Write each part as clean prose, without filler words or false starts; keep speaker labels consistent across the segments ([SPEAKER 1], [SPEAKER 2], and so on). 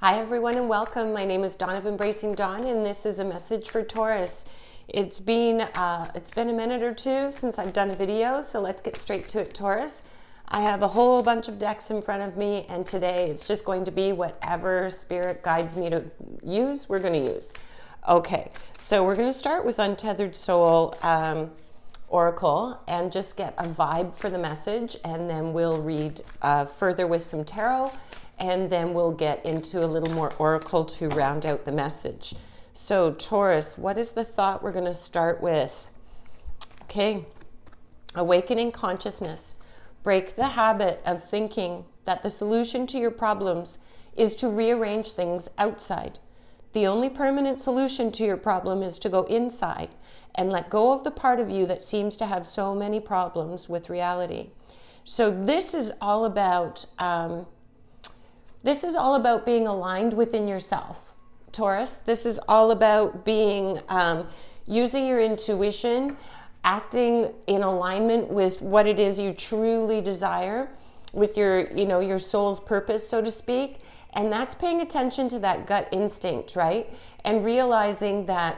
[SPEAKER 1] Hi everyone and welcome. My name is Dawn of Embracing Dawn and this is a message for Taurus. It's been a minute or two since I've done a video, so let's get straight to it, Taurus. I have a whole bunch of decks in front of me and today it's just going to be whatever spirit guides me to use, we're going to use. Okay, so we're going to start with Untethered Soul Oracle and just get a vibe for the message, and then we'll read further with some tarot, and then we'll get into a little more oracle to round out the message. So Taurus, what is the thought we're going to start with? Okay, awakening consciousness. Break the habit of thinking that the solution to your problems is to rearrange things outside. The only permanent solution to your problem is to go inside and let go of the part of you that seems to have so many problems with reality. So this is all about being aligned within yourself, Taurus. This is all about being using your intuition, acting in alignment with what it is you truly desire, with your soul's purpose, so to speak. And that's paying attention to that gut instinct, right? And realizing that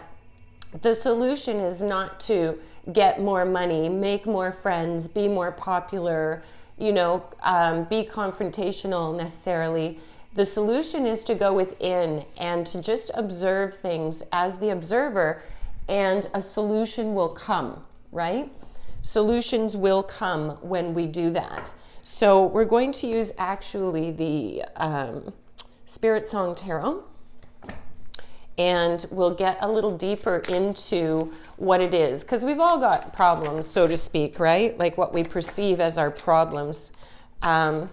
[SPEAKER 1] the solution is not to get more money, make more friends, be more popular, be confrontational necessarily. The solution is to go within and to just observe things as the observer, and a solution will come, right? Solutions will come when we do that. So we're going to use actually the Spirit Song Tarot, and we'll get a little deeper into what it is, because we've all got problems, so to speak, right? Like what we perceive as our problems from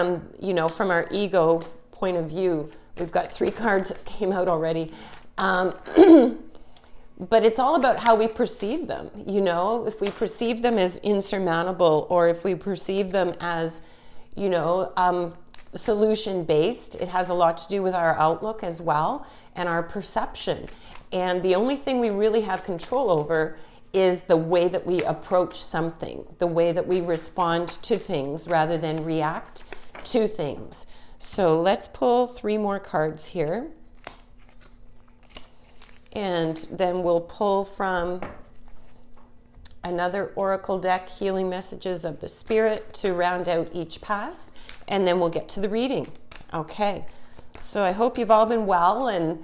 [SPEAKER 1] our ego point of view. We've got 3 cards that came out already. But it's all about how we perceive them, if we perceive them as insurmountable, or if we perceive them as, solution-based. It has a lot to do with our outlook as well and our perception. And the only thing we really have control over is the way that we approach something, the way that we respond to things rather than react to things. So let's pull 3 more cards here. And then we'll pull from another oracle deck, Healing Messages of the Spirit, to round out each pass. And then we'll get to the reading. Okay, so I hope you've all been well, and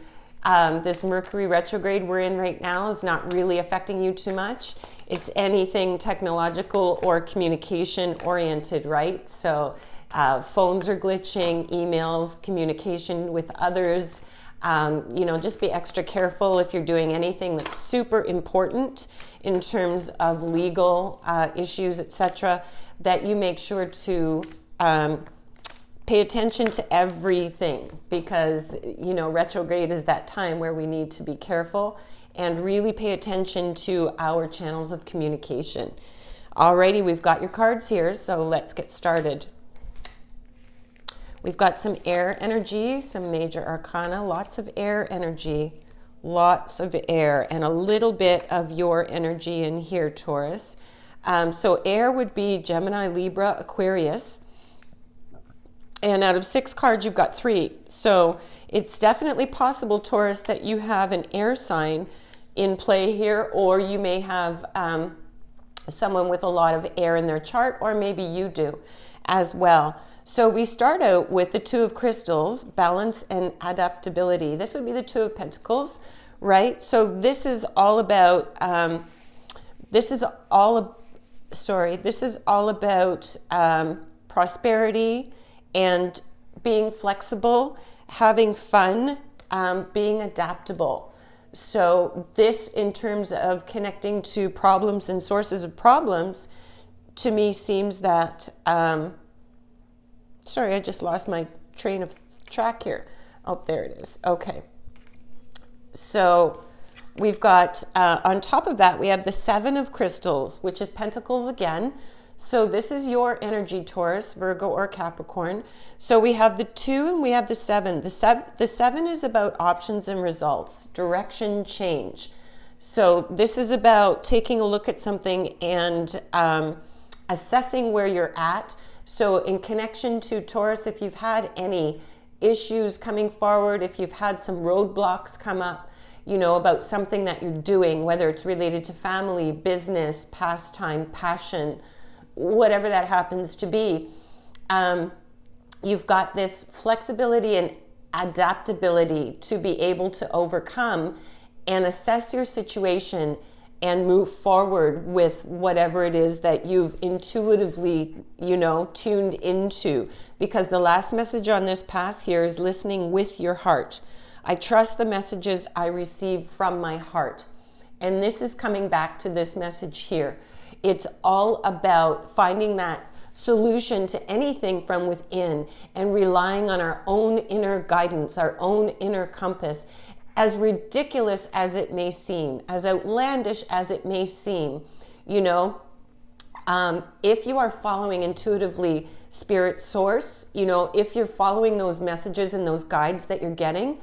[SPEAKER 1] this Mercury retrograde we're in right now is not really affecting you too much. It's anything technological or communication oriented, right? So phones are glitching, emails, communication with others. Just be extra careful if you're doing anything that's super important in terms of legal issues, etc., that you make sure to pay attention to everything, because retrograde is that time where we need to be careful and really pay attention to our channels of communication. Alrighty, we've got your cards here, so let's get started. We've got some air energy, some major arcana, lots of air energy, lots of air, and a little bit of your energy in here, Taurus. So air would be Gemini, Libra, Aquarius. And out of 6 cards, you've got 3. So it's definitely possible, Taurus, that you have an air sign in play here, or you may have someone with a lot of air in their chart, or maybe you do as well. So we start out with the 2 of Crystals, balance and adaptability. This would be the 2 of Pentacles, right? So this is all about prosperity and being flexible, having fun, being adaptable. So this, in terms of connecting to problems and sources of problems, to me seems that, sorry, I just lost my train of track here. Oh, there it is. Okay. So we've got, on top of that, we have the 7 of Crystals, which is Pentacles again. So this is your energy, Taurus, Virgo, or Capricorn. So we have the 2 and we have the 7. The 7 is about options and results, direction change. So this is about taking a look at something and assessing where you're at. So in connection to Taurus, if you've had any issues coming forward, if you've had some roadblocks come up, you know, about something that you're doing, whether it's related to family, business, pastime, passion, whatever that happens to be, you've got this flexibility and adaptability to be able to overcome and assess your situation and move forward with whatever it is that you've intuitively, you know, tuned into. Because the last message on this pass here is listening with your heart. I trust the messages I receive from my heart. And this is coming back to this message here. It's all about finding that solution to anything from within and relying on our own inner guidance, our own inner compass. As ridiculous as it may seem, as outlandish as it may seem, you know, if you are following intuitively spirit source, you know, if you're following those messages and those guides that you're getting,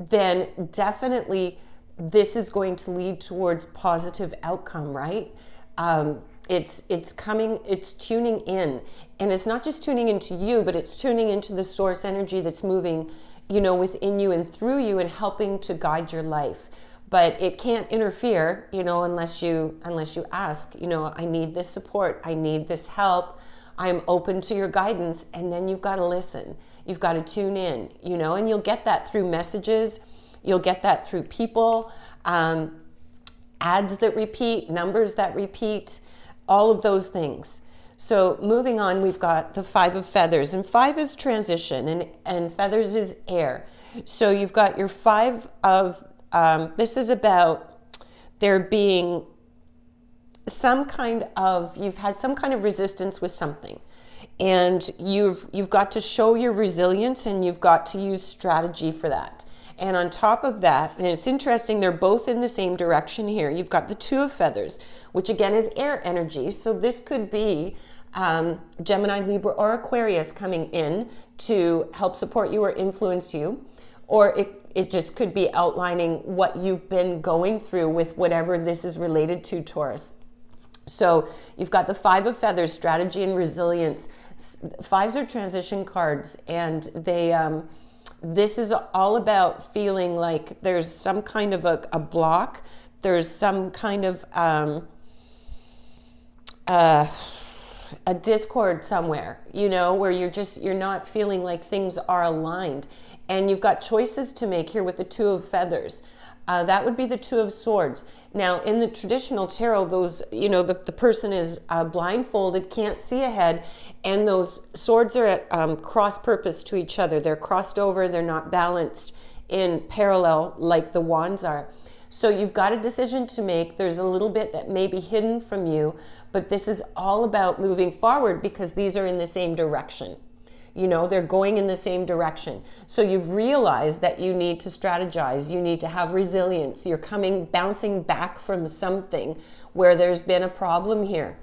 [SPEAKER 1] then definitely this is going to lead towards positive outcome, right? It's coming, it's tuning in, and it's not just tuning into you, but it's tuning into the source energy that's moving, you know, within you and through you and helping to guide your life. But it can't interfere, you know, unless you ask, you know, I need this support, I need this help, I'm open to your guidance. And then you've got to listen, you've got to tune in, you know, and you'll get that through messages, you'll get that through people, ads that repeat, numbers that repeat, all of those things. So moving on, we've got the 5 of feathers, and 5 is transition, and feathers is air. So you've got your 5 of, this is about there being some kind of, you've had some kind of resistance with something, and you've got to show your resilience, and you've got to use strategy for that. And on top of that, and it's interesting, they're both in the same direction here. You've got the 2 of feathers, which again is air energy. So this could be Gemini, Libra, or Aquarius coming in to help support you or influence you. Or it just could be outlining what you've been going through with whatever this is related to, Taurus. So you've got the 5 of feathers, strategy and resilience. 5s are transition cards, and they... this is all about feeling like there's some kind of a block, there's some kind of a discord somewhere, you know, where you're not feeling like things are aligned. And you've got choices to make here with the 2 of feathers. That would be the 2 of swords. Now, in the traditional tarot, those, you know, the person is blindfolded, can't see ahead, and those swords are at cross purpose to each other. They're crossed over, they're not balanced in parallel like the wands are. So you've got a decision to make. There's a little bit that may be hidden from you, but this is all about moving forward because these are in the same direction. You know, they're going in the same direction. So you've realized that you need to strategize. You need to have resilience. You're bouncing back from something where there's been a problem here.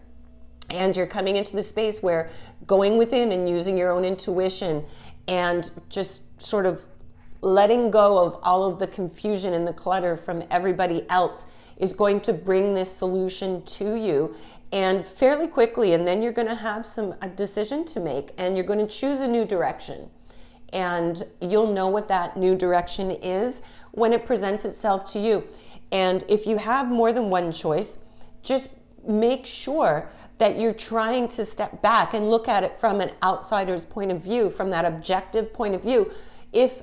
[SPEAKER 1] And you're coming into the space where going within and using your own intuition and just sort of letting go of all of the confusion and the clutter from everybody else is going to bring this solution to you, and fairly quickly. And then you're going to have a decision to make, and you're going to choose a new direction, and you'll know what that new direction is when it presents itself to you. And if you have more than one choice, just make sure that you're trying to step back and look at it from an outsider's point of view, from that objective point of view. If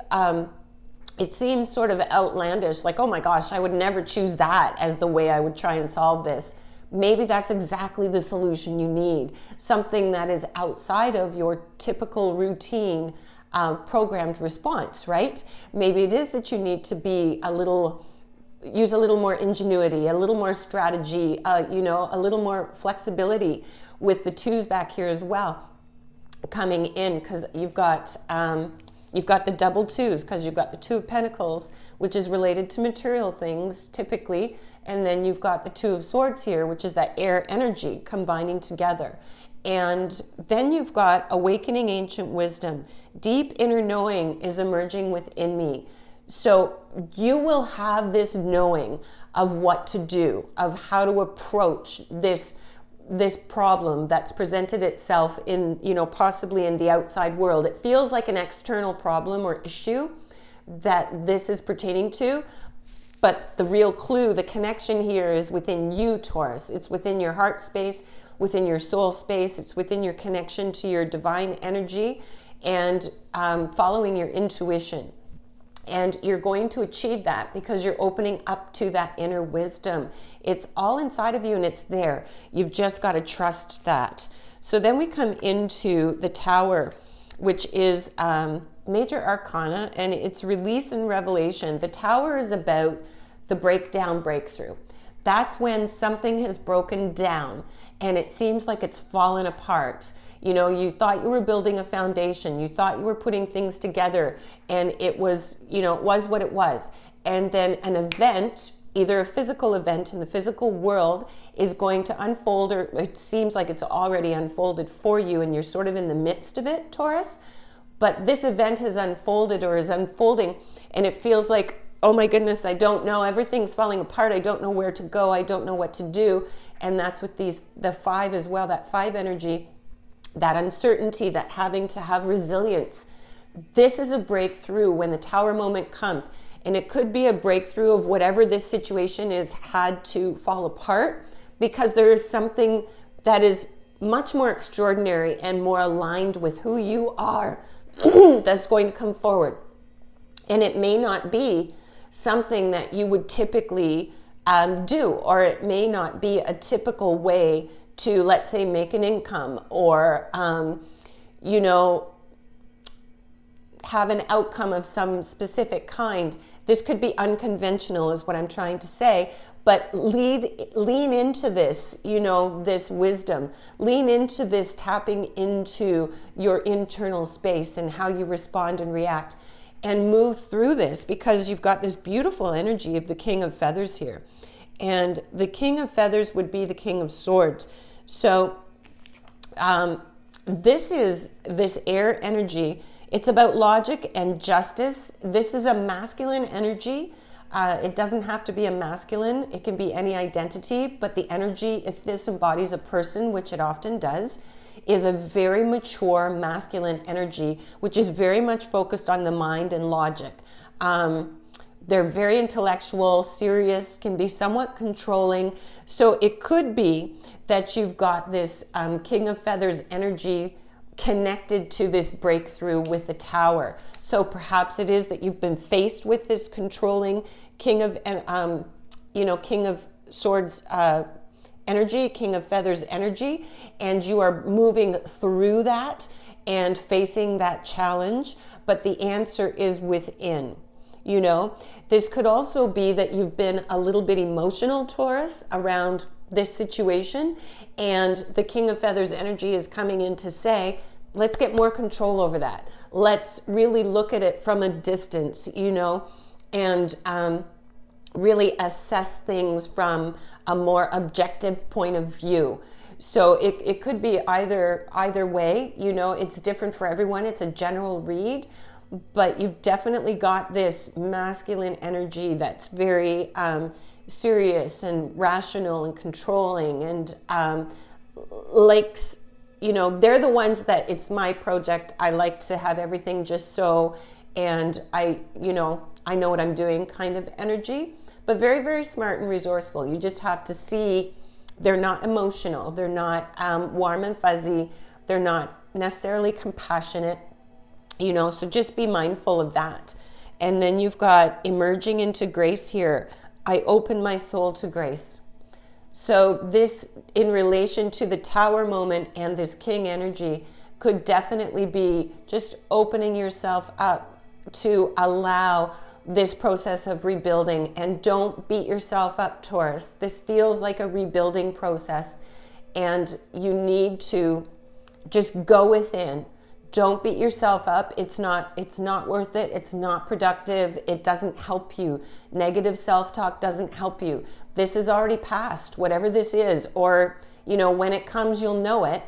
[SPEAKER 1] it seems sort of outlandish, like, oh my gosh, I would never choose that as the way I would try and solve this, maybe that's exactly the solution you need. Something that is outside of your typical routine programmed response, right? Maybe it is that you need to use a little more ingenuity, a little more strategy, you know, a little more flexibility with the 2s back here as well coming in, because you've got the double 2s, because you've got the 2 of Pentacles, which is related to material things typically, and then you've got the 2 of Swords here, which is that air energy combining together. And then you've got awakening ancient wisdom. Deep inner knowing is emerging within me. So you will have this knowing of what to do, of how to approach this this problem that's presented itself in, possibly in the outside world. It feels like an external problem or issue that this is pertaining to, but the real clue, the connection here is within you, Taurus. It's within your heart space, within your soul space. It's within your connection to your divine energy and following your intuition. And you're going to achieve that because you're opening up to that inner wisdom. It's all inside of you and it's there. You've just got to trust that. So then we come into the Tower, which is major arcana, and it's release and revelation. The Tower is about the breakdown, breakthrough. That's when something has broken down and it seems like it's fallen apart. You thought you were building a foundation. You thought you were putting things together and it was, it was what it was. And then an event, either a physical event in the physical world, is going to unfold, or it seems like it's already unfolded for you and you're sort of in the midst of it, Taurus. But this event has unfolded or is unfolding and it feels like, oh my goodness, I don't know. Everything's falling apart. I don't know where to go. I don't know what to do. And that's with the 5 as well, that 5 energy. That uncertainty, that having to have resilience. This is a breakthrough when the Tower moment comes. And it could be a breakthrough of whatever this situation is had to fall apart, because there is something that is much more extraordinary and more aligned with who you are that's going to come forward. And it may not be something that you would typically do, or it may not be a typical way to, let's say, make an income or, have an outcome of some specific kind. This could be unconventional is what I'm trying to say, but lean into this, this wisdom, lean into this tapping into your internal space and how you respond and react and move through this, because you've got this beautiful energy of the King of Feathers here. And the King of Feathers would be the King of Swords. So this is this air energy. It's about logic and justice. This is a masculine energy. It doesn't have to be a masculine. It can be any identity, but the energy, if this embodies a person, which it often does, is a very mature masculine energy, which is very much focused on the mind and logic. They're very intellectual, serious, can be somewhat controlling. So it could be that you've got this King of Feathers energy connected to this breakthrough with the Tower. So perhaps it is that you've been faced with this controlling King of Swords energy, King of Feathers energy, and you are moving through that and facing that challenge, but the answer is within. This could also be that you've been a little bit emotional, Taurus, around this situation, and the King of Feathers energy is coming in to say, let's get more control over that. Let's really look at it from a distance, and really assess things from a more objective point of view. So it could be either way, it's different for everyone. It's a general read, but you've definitely got this masculine energy that's very serious and rational and controlling, and likes, they're the ones that it's my project. I like to have everything just so, and I know what I'm doing kind of energy, but very, very smart and resourceful. You just have to see they're not emotional. They're not warm and fuzzy. They're not necessarily compassionate, so just be mindful of that. And then you've got emerging into grace here. I open my soul to grace. So this, in relation to the Tower moment and this King energy, could definitely be just opening yourself up to allow this process of rebuilding. And don't beat yourself up, Taurus. This feels like a rebuilding process, and you need to just go within. Don't beat yourself up. It's not worth it. It's not productive. It doesn't help you. Negative self-talk doesn't help you. This is already past, whatever this is, or, when it comes, you'll know it.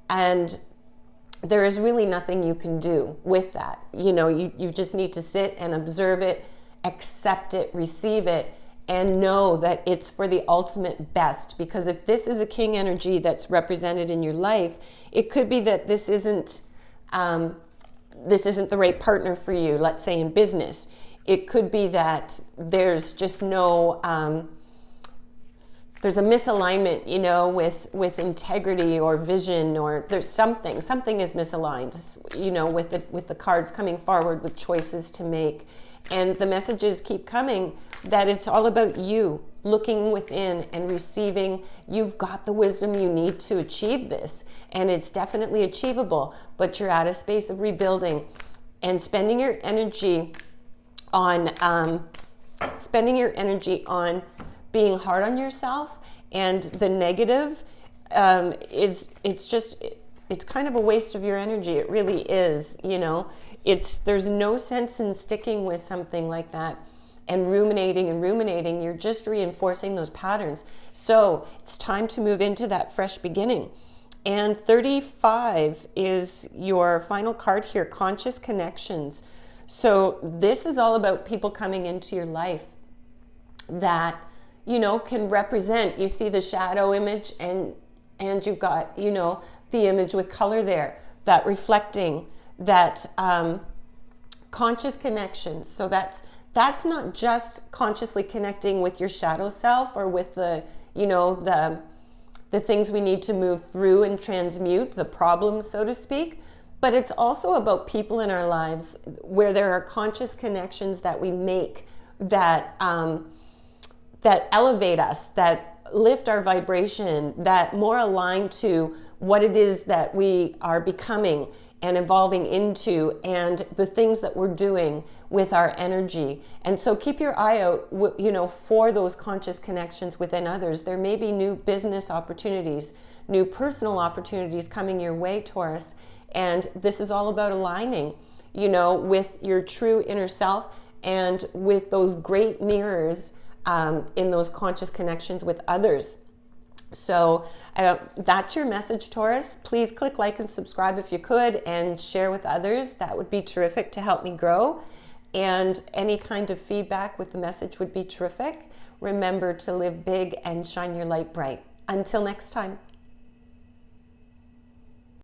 [SPEAKER 1] And there is really nothing you can do with that. You just need to sit and observe it, accept it, receive it, and know that it's for the ultimate best. Because if this is a king energy that's represented in your life, it could be that this isn't the right partner for you, let's say in business. It could be that there's just no, there's a misalignment, you know, with integrity or vision, or there's something is misaligned, you know, with the cards coming forward with choices to make. And the messages keep coming that it's all about you looking within and receiving. You've got the wisdom you need to achieve this, and it's definitely achievable, but you're at a space of rebuilding and spending your energy on being hard on yourself. And the negative it's kind of a waste of your energy. It really is, you know. There's no sense in sticking with something like that and ruminating. You're just reinforcing those patterns. So it's time to move into that fresh beginning. And 35 is your final card here, conscious connections. So this is all about people coming into your life that, you know, can represent, you see the shadow image, and you've got, you know, the image with color there, that reflecting, that conscious connections. So that's not just consciously connecting with your shadow self or with the, you know, the things we need to move through and transmute, the problems, so to speak, but it's also about people in our lives where there are conscious connections that we make that that elevate us, that lift our vibration, that more align to what it is that we are becoming and evolving into, and the things that we're doing with our energy. And so keep your eye out, you know, for those conscious connections within others. There may be new business opportunities, new personal opportunities coming your way, Taurus. And this is all about aligning, you know, with your true inner self and with those great mirrors in those conscious connections with others. So that's your message, Taurus. Please click like and subscribe if you could, and share with others. That would be terrific to help me grow. And any kind of feedback with the message would be terrific. Remember to live big and shine your light bright. Until next time.